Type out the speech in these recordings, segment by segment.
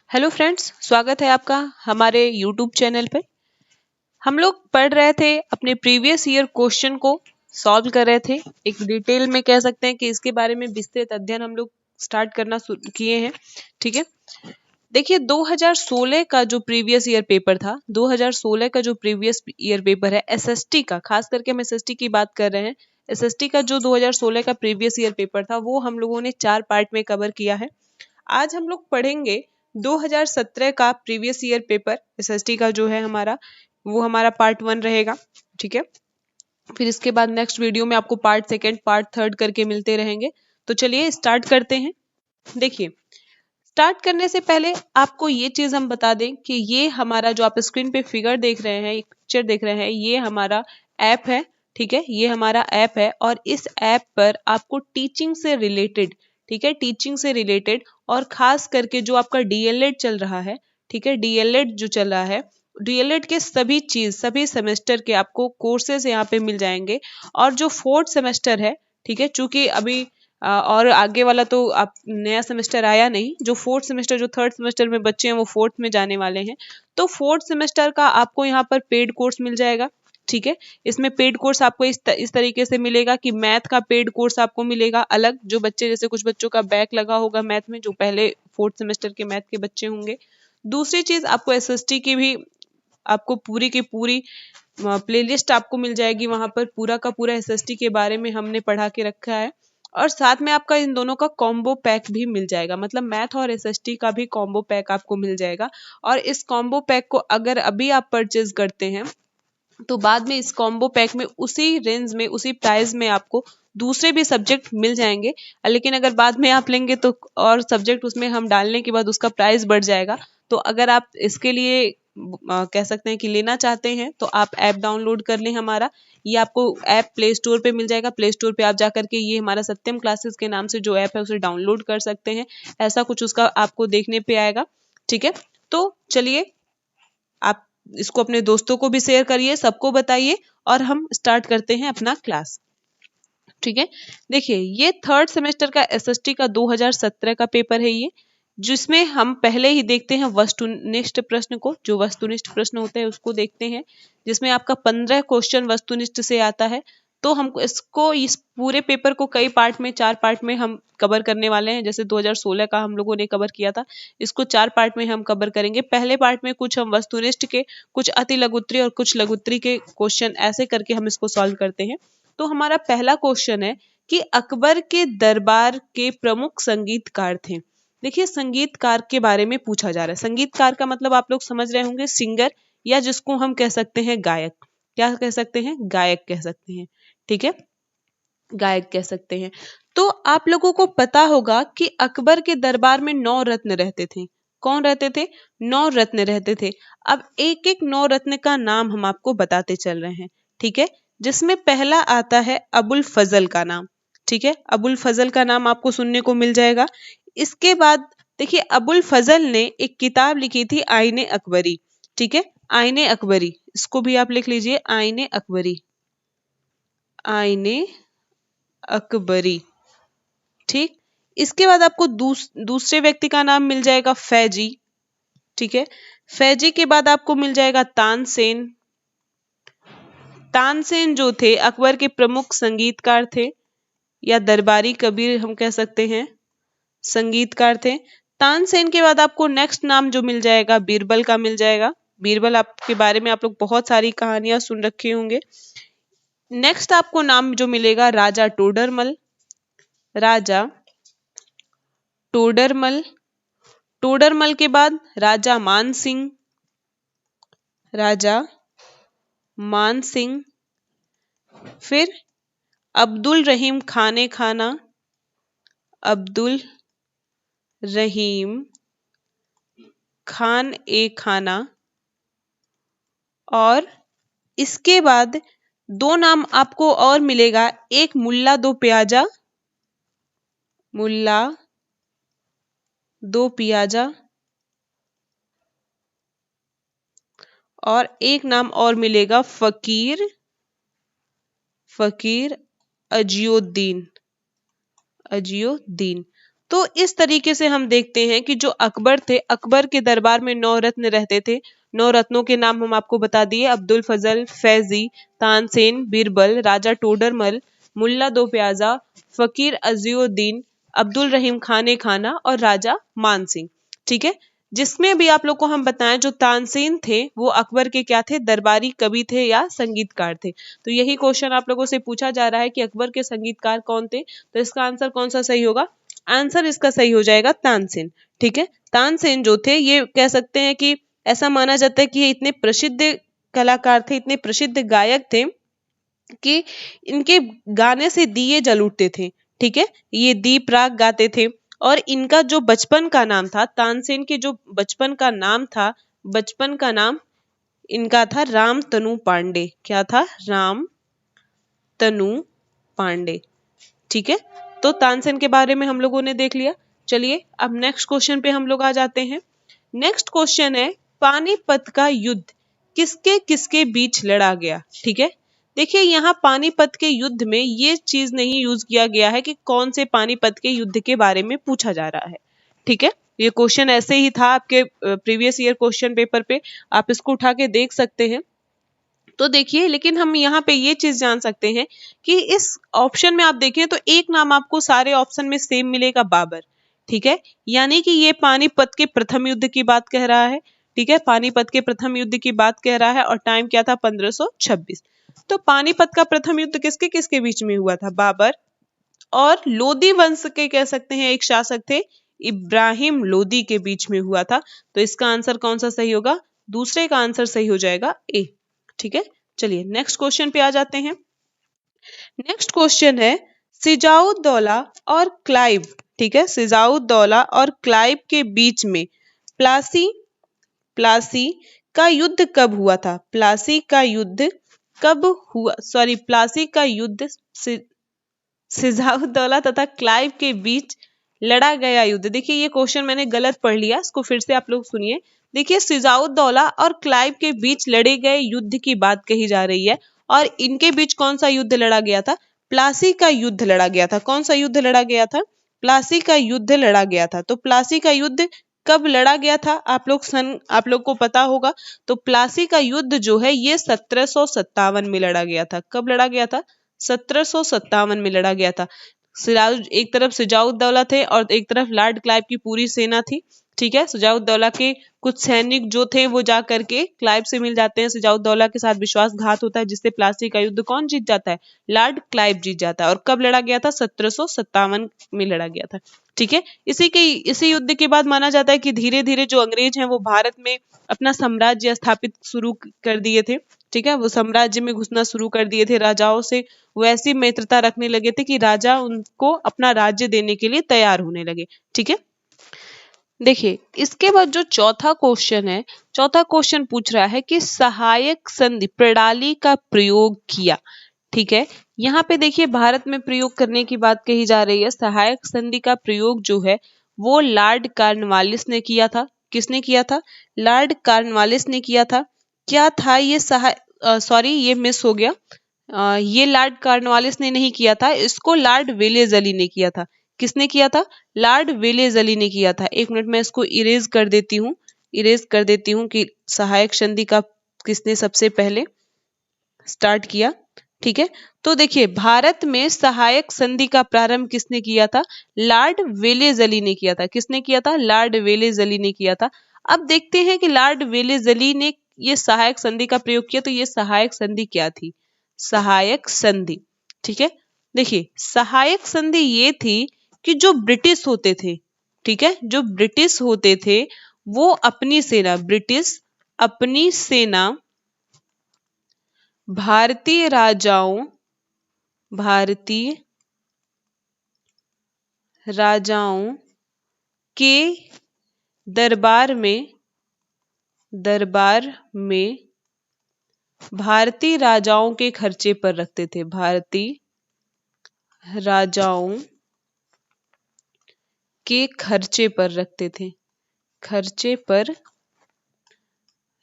Hello friends, स्वागत है आपका हमारे यूट्यूब चैनल पे। हम लोग पढ़ रहे थे अपने प्रीवियस ईयर क्वेश्चन को सॉल्व कर रहे थे। एक डिटेल में कह सकते हैं कि इसके बारे में विस्तृत अध्ययन हम लोग स्टार्ट करना किए हैं। ठीक है, देखिए 2016 का जो प्रीवियस ईयर पेपर था, 2016 का जो प्रीवियस ईयर पेपर है एसएसटी का, खास करके हम एसएसटी की बात कर रहे हैं। एसएसटी का जो 2016 का प्रीवियस ईयर पेपर था वो हम लोगों ने 4 पार्ट में कवर किया है। आज हम लोग पढ़ेंगे 2017 का प्रीवियस ईयर पेपर एसएसटी का जो है हमारा, वो हमारा पार्ट 1 रहेगा। ठीक है, फिर इसके बाद नेक्स्ट वीडियो में आपको पार्ट 2, पार्ट 3 करके मिलते रहेंगे। तो चलिए स्टार्ट करते हैं। देखिए, स्टार्ट करने से पहले आपको ये चीज हम बता दें कि ये हमारा जो आप स्क्रीन पे फिगर देख रहे हैं, एक पिक्चर देख रहे हैं, ये हमारा ऐप है। ठीक है, ये हमारा ऐप है और इस ऐप पर आपको टीचिंग से रिलेटेड, ठीक है, टीचिंग से रिलेटेड और खास करके जो आपका डीएलएड चल रहा है, ठीक है, डीएलएड जो चल रहा है, डीएलएड के सभी चीज, सभी सेमेस्टर के आपको कोर्सेज यहाँ पे मिल जाएंगे। और जो 4th सेमेस्टर है, ठीक है, चूंकि अभी और आगे वाला तो आप नया सेमेस्टर आया नहीं, जो 4th सेमेस्टर, जो 3rd सेमेस्टर में बच्चे हैं वो 4th में जाने वाले हैं। तो 4th सेमेस्टर का आपको यहाँ पर पेड कोर्स मिल जाएगा। ठीक है, इसमें पेड कोर्स आपको इस तरीके से मिलेगा कि मैथ का पेड कोर्स आपको मिलेगा अलग, जो बच्चे, जैसे कुछ बच्चों का बैक लगा होगा मैथ में, जो पहले 4th सेमेस्टर के मैथ के बच्चे होंगे। दूसरी चीज, आपको एसएसटी की भी आपको पूरी की पूरी प्लेलिस्ट आपको मिल जाएगी। वहां पर पूरा का पूरा एसएसटी के बारे में हमने पढ़ा के रखा है और साथ में आपका इन दोनों का कॉम्बो पैक भी मिल जाएगा, मतलब मैथ और एसएसटी का भी कॉम्बो पैक आपको मिल जाएगा। और इस कॉम्बो पैक को अगर अभी आप परचेज करते हैं तो बाद में इस कॉम्बो पैक में उसी रेंज में, उसी प्राइस में आपको दूसरे भी सब्जेक्ट मिल जाएंगे। लेकिन अगर बाद में आप लेंगे तो और सब्जेक्ट उसमें हम डालने के बाद उसका प्राइस बढ़ जाएगा। तो अगर आप इसके लिए कह सकते हैं कि लेना चाहते हैं तो आप ऐप डाउनलोड कर लें हमारा। ये आपको ऐप प्ले स्टोर पे मिल जाएगा। प्ले स्टोर पे आप जाकर के ये हमारा सत्यम क्लासेस के नाम से जो ऐप है उसे डाउनलोड कर सकते हैं। ऐसा कुछ उसका आपको देखने पे आएगा। ठीक है, तो चलिए आप इसको अपने दोस्तों को भी शेयर करिए, सबको बताइए और हम स्टार्ट करते हैं अपना क्लास। ठीक है, देखिए ये 3rd सेमेस्टर का एसएसटी का 2017 का पेपर है ये, जिसमें हम पहले ही देखते हैं वस्तुनिष्ठ प्रश्न को। जो वस्तुनिष्ठ प्रश्न होते हैं उसको देखते हैं, जिसमें आपका 15 क्वेश्चन वस्तुनिष्ठ से आता है। तो हमको इसको, इस पूरे पेपर को कई पार्ट में, 4 पार्ट में हम कवर करने वाले हैं। जैसे 2016 का हम लोगों ने कवर किया था, इसको 4 पार्ट में हम कवर करेंगे। पहले पार्ट में कुछ हम वस्तुनिष्ठ के, कुछ अति लघुत्तरी और कुछ लघुत्तरी के क्वेश्चन ऐसे करके हम इसको सॉल्व करते हैं। तो हमारा पहला क्वेश्चन है कि अकबर के दरबार के प्रमुख संगीतकार थे। देखिए, संगीतकार के बारे में पूछा जा रहा है। संगीतकार का मतलब आप लोग समझ रहे होंगे, सिंगर, या जिसको हम कह सकते हैं गायक। क्या कह सकते हैं? गायक कह सकते हैं। ठीक है, गायक कह सकते हैं। तो आप लोगों को पता होगा कि अकबर के दरबार में 9 रत्न रहते थे। कौन रहते थे? 9 रत्न रहते थे। अब एक एक 9 रत्न का नाम हम आपको बताते चल रहे हैं। ठीक है, जिसमें पहला आता है अबुल फजल का नाम। ठीक है, अबुल फजल का नाम आपको सुनने को मिल जाएगा। इसके बाद देखिए, अबुल फजल ने एक किताब लिखी थी, आईने अकबरी। ठीक है, आईने अकबरी, इसको भी आप लिख लीजिए, आईने अकबरी, आईने अकबरी। ठीक, इसके बाद आपको दूसरे व्यक्ति का नाम मिल जाएगा, फैजी। ठीक है, फैजी के बाद आपको मिल जाएगा तानसेन। तानसेन जो थे अकबर के प्रमुख संगीतकार थे, या दरबारी कबीर हम कह सकते हैं, संगीतकार थे। तानसेन के बाद आपको नेक्स्ट नाम जो मिल जाएगा, बीरबल का मिल जाएगा। बीरबल आपके बारे में आप लोग बहुत सारी कहानियां सुन रखे होंगे। नेक्स्ट आपको नाम जो मिलेगा, राजा टोडरमल। राजा टोडरमल। टोडरमल के बाद राजा मानसिंह। राजा मानसिंह। फिर अब्दुल रहीम खाने खाना। अब्दुल रहीम खान ए खाना। और इसके बाद 2 नाम आपको और मिलेगा, एक मुल्ला दो प्याजा, मुल्ला दो पियाजा, और एक नाम और मिलेगा, फकीर, फकीर अजियुद्दीन, अजियुद्दीन। तो इस तरीके से हम देखते हैं कि जो अकबर थे, अकबर के दरबार में 9 रत्न रहते थे। 9 रत्नों के नाम हम आपको बता दिए, अब्दुल फजल, फैजी, तानसेन, बीरबल, राजा टोडरमल, मुल्ला दो प्याजा, फकीर अजीउद्दीन, अब्दुल रहीम खाने खाना और राजा मान सिंह। ठीक है, जिसमें भी आप लोग को हम बताएं, जो तानसेन थे वो अकबर के क्या थे, दरबारी कवि थे या संगीतकार थे। तो यही क्वेश्चन आप लोगों से पूछा जा रहा है कि अकबर के संगीतकार कौन थे, तो इसका आंसर कौन सा सही होगा, आंसर इसका सही हो जाएगा तानसेन। ठीक है, तानसेन जो थे ये कह सकते हैं कि ऐसा माना जाता है कि ये इतने प्रसिद्ध कलाकार थे, इतने प्रसिद्ध गायक थे कि इनके गाने से दिए जल उठते थे। ठीक है, ये दीप राग गाते थे। और इनका जो बचपन का नाम था, तानसेन के जो बचपन का नाम था, बचपन का नाम इनका था राम तनु पांडे। क्या था, राम तनु पांडे। ठीक है, तो तानसेन के बारे में हम लोगों ने देख लिया। चलिए अब नेक्स्ट क्वेश्चन पे हम लोग आ जाते हैं। नेक्स्ट क्वेश्चन है, पानीपत का युद्ध किसके किसके बीच लड़ा गया। ठीक है, देखिए यहाँ पानीपत के युद्ध में ये चीज नहीं यूज किया गया है कि कौन से पानीपत के युद्ध के बारे में पूछा जा रहा है। ठीक है, ये क्वेश्चन ऐसे ही था आपके प्रीवियस ईयर क्वेश्चन पेपर पे, आप इसको उठा के देख सकते हैं। तो देखिए, लेकिन हम यहाँ पे ये चीज जान सकते हैं कि इस ऑप्शन में आप देखें तो एक नाम आपको सारे ऑप्शन में सेम मिलेगा, बाबर। ठीक है, यानी कि ये पानीपत के प्रथम युद्ध की बात कह रहा है। ठीक है, पानीपत के प्रथम युद्ध की बात कह रहा है और टाइम क्या था, 1526। तो पानीपत का प्रथम युद्ध किसके किसके बीच में हुआ था, बाबर और लोदी वंश के कह सकते हैं एक शासक थे, इब्राहिम लोदी के बीच में हुआ था। तो इसका आंसर कौन सा सही होगा, दूसरे का आंसर सही हो जाएगा ए। ठीक है, चलिए नेक्स्ट क्वेश्चन पे आ जाते हैं। नेक्स्ट क्वेश्चन है, सिजाउद्दौला और क्लाइव। ठीक है, सिजाउद्दौला और क्लाइव के बीच में प्लासी प्लासी का युद्ध कब हुआ था, प्लासी का युद्ध कब हुआ, सॉरी प्लासी का युद्ध सिजाउद्दौला तथा क्लाइव के बीच लड़ा गया युद्ध। देखिए ये क्वेश्चन मैंने गलत पढ़ लिया, इसको फिर से आप लोग सुनिए। देखिए सिजाउद्दौला और क्लाइव के बीच लड़े गए युद्ध की बात कही जा रही है और इनके बीच कौन सा युद्ध लड़ा गया था, प्लासी का युद्ध लड़ा गया था। कौन सा युद्ध लड़ा गया था, प्लासी का युद्ध लड़ा गया था। तो प्लासी का युद्ध कब लड़ा गया था, आप लोग को पता होगा। तो प्लासी का युद्ध जो है ये 1757 में लड़ा गया था। कब लड़ा गया था, 1757 में लड़ा गया था। सिराज एक तरफ सिजाउद्दौला थे और एक तरफ लॉर्ड क्लाइव की पूरी सेना थी। ठीक है, सिजाउद्दौला के कुछ सैनिक जो थे वो जा करके क्लाइव से मिल जाते हैं, सिजाउद्दौला के साथ विश्वासघात होता है जिससे प्लासी का युद्ध कौन जीत जाता है, लॉर्ड क्लाइव जीत जाता है। और कब लड़ा गया था, 1757 में लड़ा गया था। ठीक है, इसी युद्ध के बाद माना जाता है कि धीरे धीरे जो अंग्रेज हैं वो भारत में अपना साम्राज्य स्थापित शुरू कर दिए थे। ठीक है, वो साम्राज्य में घुसना शुरू कर दिए थे, राजाओं से वो ऐसी मित्रता रखने लगे थे कि राजा उनको अपना राज्य देने के लिए तैयार होने लगे। ठीक है, देखिए इसके बाद जो चौथा क्वेश्चन है, चौथा क्वेश्चन पूछ रहा है कि सहायक संधि प्रणाली का प्रयोग किया। ठीक है, यहाँ पे देखिए भारत में प्रयोग करने की बात कही जा रही है। सहायक संधि का प्रयोग जो है वो लॉर्ड कॉर्नवालिस ने किया था। किसने किया था, लॉर्ड कॉर्नवालिस ने किया था। क्या था ये सॉरी ये मिस हो गया, ये लॉर्ड कॉर्नवालिस ने नहीं किया था, इसको लॉर्ड वेलेजली ने किया था। किसने किया था, लॉर्ड वेलेजली ने किया था। एक मिनट में इसको इरेज कर देती हूँ, इरेज कर देती हूँ कि सहायक संधि का किसने सबसे पहले स्टार्ट किया। ठीक है, तो देखिए भारत में सहायक संधि का प्रारंभ किसने किया था, लॉर्ड वेलेजली ने किया था। किसने किया था, लॉर्ड वेलेजली ने किया था। अब देखते हैं कि लॉर्ड वेलेजली ने ये सहायक संधि का प्रयोग किया, तो ये सहायक संधि क्या थी, सहायक संधि। ठीक है, देखिए सहायक संधि ये थी कि जो ब्रिटिश होते थे, ठीक है, जो ब्रिटिश होते थे वो अपनी सेना, ब्रिटिश अपनी सेना भारतीय राजाओं के दरबार में भारतीय राजाओं के खर्चे पर रखते थे, भारतीय राजाओं के खर्चे पर रखते थे, खर्चे पर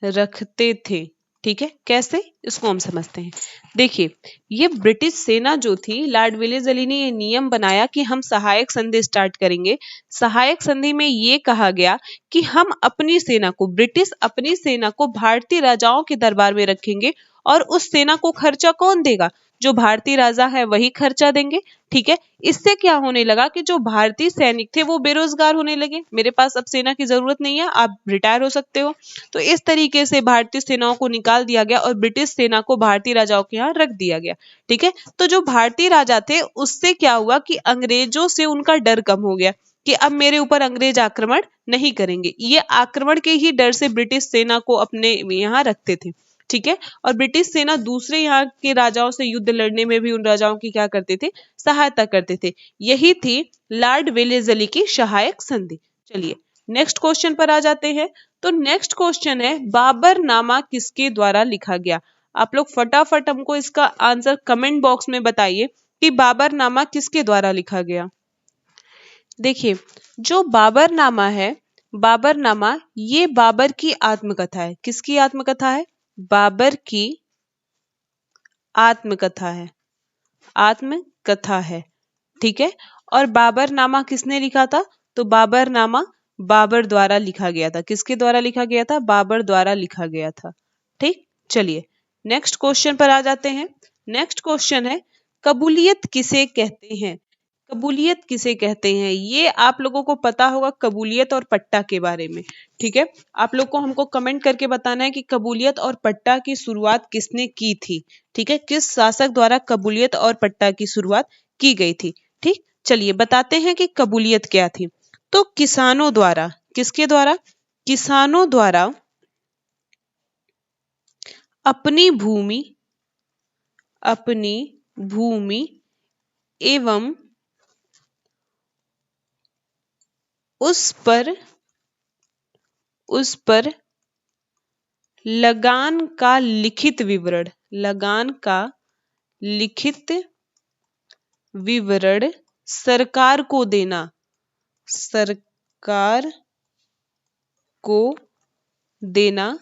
रखते थे। ठीक है, कैसे, इसको हम समझते हैं। देखिए, ये ब्रिटिश सेना जो थी, लॉर्ड वेलेस्ली ने ये नियम बनाया कि हम सहायक संधि स्टार्ट करेंगे। सहायक संधि में ये कहा गया कि हम अपनी सेना को, ब्रिटिश अपनी सेना को भारतीय राजाओं के दरबार में रखेंगे, और उस सेना को खर्चा कौन देगा, जो भारतीय राजा है वही खर्चा देंगे। ठीक है, इससे क्या होने लगा कि जो भारतीय सैनिक थे वो बेरोजगार होने लगे, मेरे पास अब सेना की जरूरत नहीं है, आप रिटायर हो सकते हो। तो इस तरीके से भारतीय सेनाओं को निकाल दिया गया और ब्रिटिश सेना को भारतीय राजाओं के यहाँ रख दिया गया। ठीक है, तो जो भारतीय राजा थे उससे क्या हुआ कि अंग्रेजों से उनका डर कम हो गया कि अब मेरे ऊपर अंग्रेज आक्रमण नहीं करेंगे। ये आक्रमण के ही डर से ब्रिटिश सेना को अपने यहाँ रखते थे। ठीक है, और ब्रिटिश सेना दूसरे यहाँ के राजाओं से युद्ध लड़ने में भी उन राजाओं की क्या करते थे, सहायता करते थे। यही थी लॉर्ड वेलेस्ली की सहायक संधि। चलिए नेक्स्ट क्वेश्चन पर आ जाते हैं। तो नेक्स्ट क्वेश्चन है, बाबरनामा किसके द्वारा लिखा गया। आप लोग फटाफट हमको इसका आंसर कमेंट बॉक्स में बताइए कि बाबरनामा किसके द्वारा लिखा गया। देखिए, जो बाबरनामा है, बाबरनामा ये बाबर की आत्मकथा है। किसकी आत्मकथा है, बाबर की आत्मकथा है, आत्मकथा है। ठीक है, और बाबरनामा किसने लिखा था, तो बाबरनामा बाबर द्वारा लिखा गया था। किसके द्वारा लिखा गया था, बाबर द्वारा लिखा गया था। ठीक, चलिए नेक्स्ट क्वेश्चन पर आ जाते हैं। नेक्स्ट क्वेश्चन है, कबूलियत किसे कहते हैं। कबूलियत किसे कहते हैं, ये आप लोगों को पता होगा, कबूलियत और पट्टा के बारे में। ठीक है, आप लोग को हमको कमेंट करके बताना है कि कबूलियत और पट्टा की शुरुआत किसने की थी। ठीक है, किस शासक द्वारा कबूलियत और पट्टा की शुरुआत की गई थी। ठीक, चलिए बताते हैं कि कबूलियत क्या थी। तो किसानों द्वारा, किसके द्वारा, किसानों द्वारा अपनी भूमि, अपनी भूमि एवं उस पर लगान का लिखित विवरण, लगान का लिखित विवरण सरकार को देना, सरकार को देना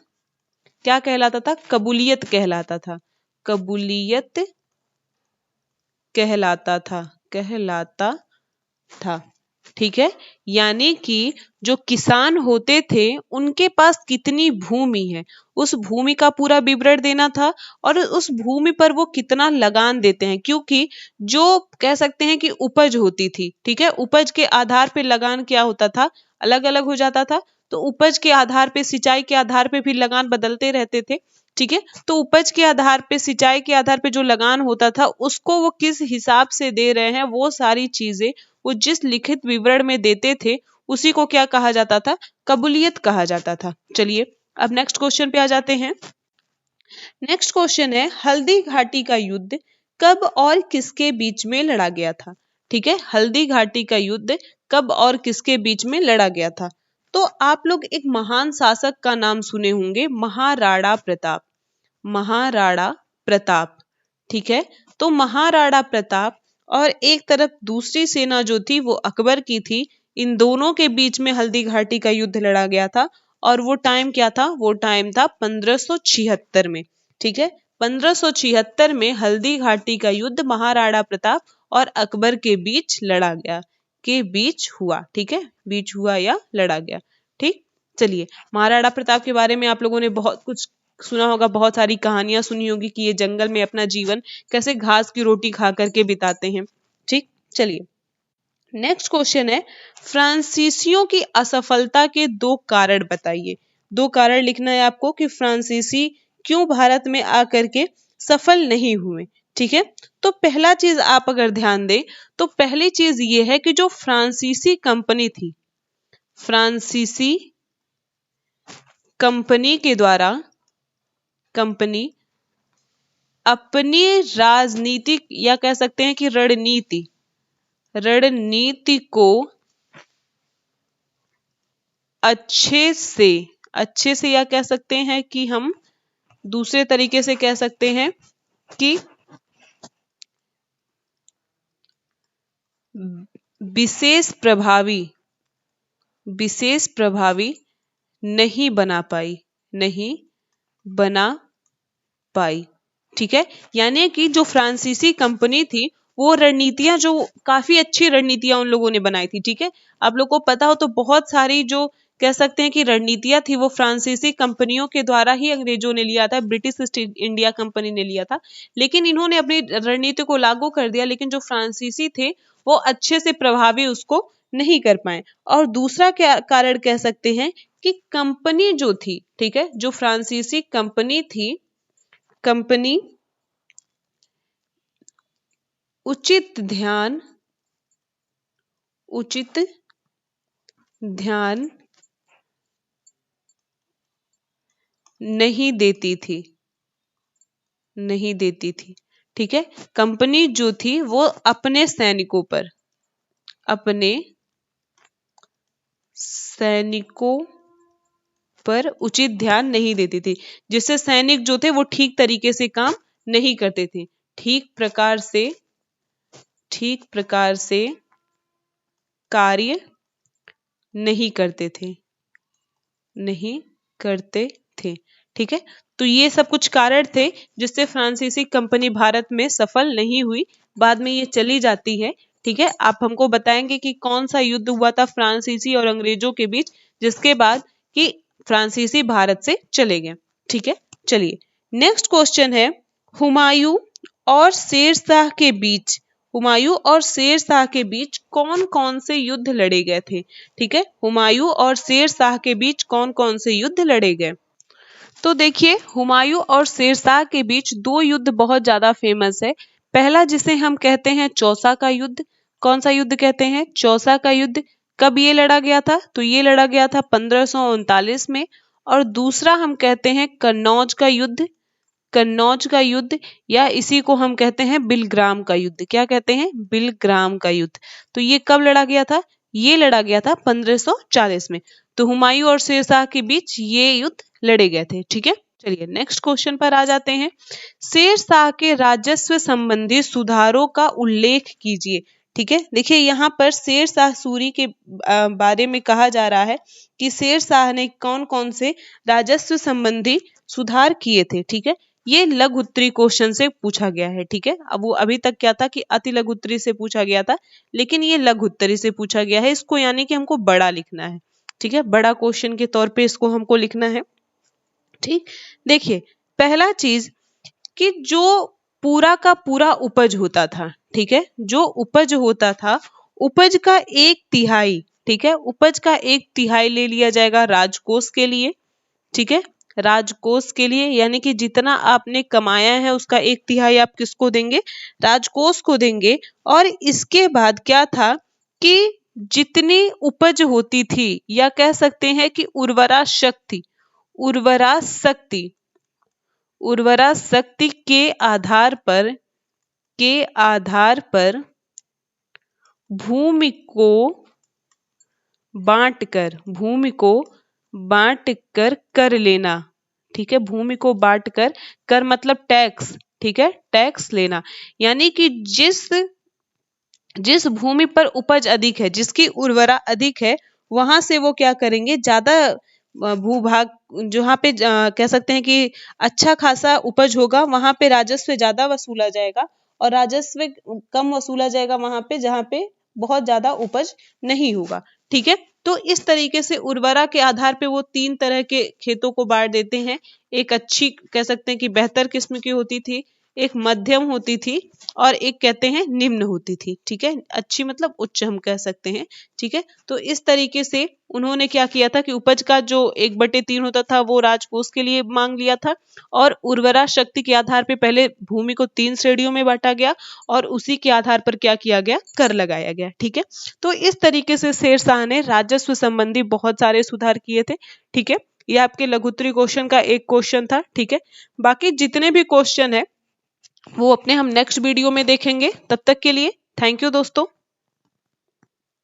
क्या कहलाता था, कबूलियत कहलाता था, कबूलियत कहलाता था, कहलाता था। ठीक है, यानी कि जो किसान होते थे उनके पास कितनी भूमि है, उस भूमि का पूरा विवरण देना था, और उस भूमि पर वो कितना लगान देते हैं, क्योंकि जो कह सकते हैं कि उपज होती थी। ठीक है, उपज के आधार पे लगान क्या होता था, अलग अलग हो जाता था। तो उपज के आधार पे, सिंचाई के आधार पे भी लगान बदलते रहते थे। ठीक है, तो उपज के आधार पे, सिंचाई के आधार पे जो लगान होता था उसको वो किस हिसाब से दे रहे हैं, वो सारी चीजें वो जिस लिखित विवरण में देते थे उसी को क्या कहा जाता था, कबूलियत कहा जाता था। चलिए अब नेक्स्ट क्वेश्चन पे आ जाते हैं। नेक्स्ट क्वेश्चन है, हल्दी घाटी का युद्ध कब और किसके बीच में लड़ा गया था। ठीक है, हल्दी घाटी का युद्ध कब और किसके बीच में लड़ा गया था। तो आप लोग एक महान शासक का नाम सुने होंगे, महाराणा प्रताप, महाराणा प्रताप। ठीक है, तो महाराणा प्रताप और एक तरफ दूसरी सेना जो थी वो अकबर की थी, इन दोनों के बीच में हल्दी घाटी का युद्ध लड़ा गया था। और वो टाइम क्या था, वो टाइम था 1576 में। ठीक है, 1576 में हल्दी घाटी का युद्ध महाराणा प्रताप और अकबर के बीच लड़ा गया, के बीच हुआ। ठीक है, बीच हुआ या लड़ा गया। ठीक, चलिए महाराणा प्रताप के बारे में आप लोगों ने बहुत कुछ सुना होगा, बहुत सारी कहानियां सुनी होगी कि ये जंगल में अपना जीवन कैसे घास की रोटी खा करके बिताते हैं। ठीक, चलिए नेक्स्ट क्वेश्चन है, फ्रांसीसियों की असफलता के 2 कारण बताइए। 2 कारण लिखना है आपको कि फ्रांसीसी क्यों भारत में आकर के सफल नहीं हुए। ठीक है, तो पहला चीज आप अगर ध्यान दें तो पहली चीज ये है कि जो फ्रांसीसी कंपनी थी, फ्रांसीसी कंपनी के द्वारा, कंपनी अपनी राजनीतिक या कह सकते हैं कि रणनीति, रणनीति को अच्छे से या कह सकते हैं कि हम दूसरे तरीके से कह सकते हैं कि विशेष प्रभावी नहीं बना पाई, नहीं बना पाई। ठीक है, यानी कि जो फ्रांसीसी कंपनी थी वो रणनीतियां, जो काफी अच्छी रणनीतियां उन लोगों ने बनाई थी। ठीक है, आप लोग को पता हो तो बहुत सारी जो कह सकते हैं कि रणनीतियां थी वो फ्रांसीसी कंपनियों के द्वारा ही अंग्रेजों ने लिया था, ब्रिटिश ईस्ट इंडिया कंपनी ने लिया था, लेकिन इन्होंने अपनी रणनीति को लागू कर दिया, लेकिन जो फ्रांसीसी थे वो अच्छे से प्रभावी उसको नहीं कर पाए। और दूसरा क्या कारण कह सकते हैं कि कंपनी जो थी, ठीक है, जो फ्रांसीसी कंपनी थी, कंपनी उचित ध्यान नहीं देती थी। ठीक है, कंपनी जो थी वो अपने सैनिकों पर उचित ध्यान नहीं देती थी, जिससे सैनिक जो थे वो ठीक तरीके से काम नहीं करते थे, ठीक प्रकार से कार्य नहीं करते थे। ठीक है, तो ये सब कुछ कारण थे जिससे फ्रांसीसी कंपनी भारत में सफल नहीं हुई, बाद में ये चली जाती है। ठीक है, आप हमको बताएंगे कि कौन सा युद्ध हुआ था फ्रांसीसी और अंग्रेजों के बीच, जिसके बाद कि फ्रांसीसी भारत से चले गए। ठीक है, चलिए नेक्स्ट क्वेश्चन है, हुमायूं और शेरशाह के बीच कौन कौन से युद्ध लड़े गए थे। ठीक है, हुमायूं और शेरशाह के बीच कौन कौन से युद्ध लड़े गए। तो देखिए, हुमायूं और शेरशाह के बीच दो युद्ध बहुत ज्यादा फेमस है। पहला जिसे हम कहते हैं चौसा का युद्ध। कौन सा युद्ध कहते हैं? चौसा का युद्ध। कब ये लड़ा गया था? तो ये लड़ा गया था 1539 में। और दूसरा हम कहते हैं कन्नौज का युद्ध, या इसी को हम कहते हैं बिलग्राम का युद्ध। क्या कहते हैं? बिलग्राम का युद्ध। तो ये कब लड़ा गया था? ये लड़ा गया था 1540 में। तो हुमायूं और शेरशाह के बीच ये युद्ध लड़े गए थे। ठीक है, चलिए नेक्स्ट क्वेश्चन पर आ जाते हैं। शेरशाह के राजस्व संबंधी सुधारों का उल्लेख कीजिए। ठीक है, देखिए यहाँ पर शेरशाह सूरी के बारे में कहा जा रहा है कि शेरशाह ने कौन कौन से राजस्व संबंधी सुधार किए थे। ठीक है, ये लघु उत्तरी क्वेश्चन से पूछा गया है। ठीक है, अब वो अभी तक क्या था कि अति लघु उत्तरी से पूछा गया था, लेकिन ये लघु उत्तरी से पूछा गया है। इसको यानी कि हमको बड़ा लिखना है। ठीक है, बड़ा क्वेश्चन के तौर पे इसको हमको लिखना है। ठीक, देखिए पहला चीज कि जो पूरा का पूरा उपज होता था, ठीक है, जो उपज होता था, उपज का 1/3, ठीक है, उपज का 1/3 ले लिया जाएगा राजकोष के लिए। ठीक है, राजकोष के लिए, यानी कि जितना आपने कमाया है उसका 1/3 आप किसको देंगे? राजकोष को देंगे। और इसके बाद क्या था कि जितनी उपज होती थी, या कह सकते हैं कि उर्वरा शक्ति के आधार पर भूमि को बांटकर कर लेना। ठीक है, भूमि को बांटकर, कर मतलब टैक्स। ठीक है, टैक्स लेना, यानी कि जिस भूमि पर उपज अधिक है, जिसकी उर्वरा अधिक है, वहां से वो क्या करेंगे, ज्यादा भूभाग, जहाँ पे कह सकते हैं कि अच्छा खासा उपज होगा, वहां पे राजस्व ज्यादा वसूला जाएगा, और राजस्व कम वसूला जाएगा वहां पे जहाँ पे बहुत ज्यादा उपज नहीं होगा। ठीक है, तो इस तरीके से उर्वरा के आधार पे वो 3 तरह के खेतों को बांट देते हैं। एक अच्छी, कह सकते हैं कि बेहतर किस्म की होती थी, एक मध्यम होती थी, और एक कहते हैं निम्न होती थी। ठीक है, अच्छी मतलब उच्च हम कह सकते हैं। ठीक है, तो इस तरीके से उन्होंने क्या किया था कि उपज का जो 1/3 होता था वो राजकोष के लिए मांग लिया था, और उर्वरा शक्ति के आधार पे पहले भूमि को 3 श्रेणियों में बांटा गया, और उसी के आधार पर क्या किया गया? कर लगाया गया। ठीक है, तो इस तरीके से शेरशाह ने राजस्व संबंधी बहुत सारे सुधार किए थे। ठीक है, ये आपके लघुत्तरी क्वेश्चन का एक क्वेश्चन था। ठीक है, बाकी जितने भी क्वेश्चन है वो अपने हम नेक्स्ट वीडियो में देखेंगे। तब तक के लिए थैंक यू दोस्तों।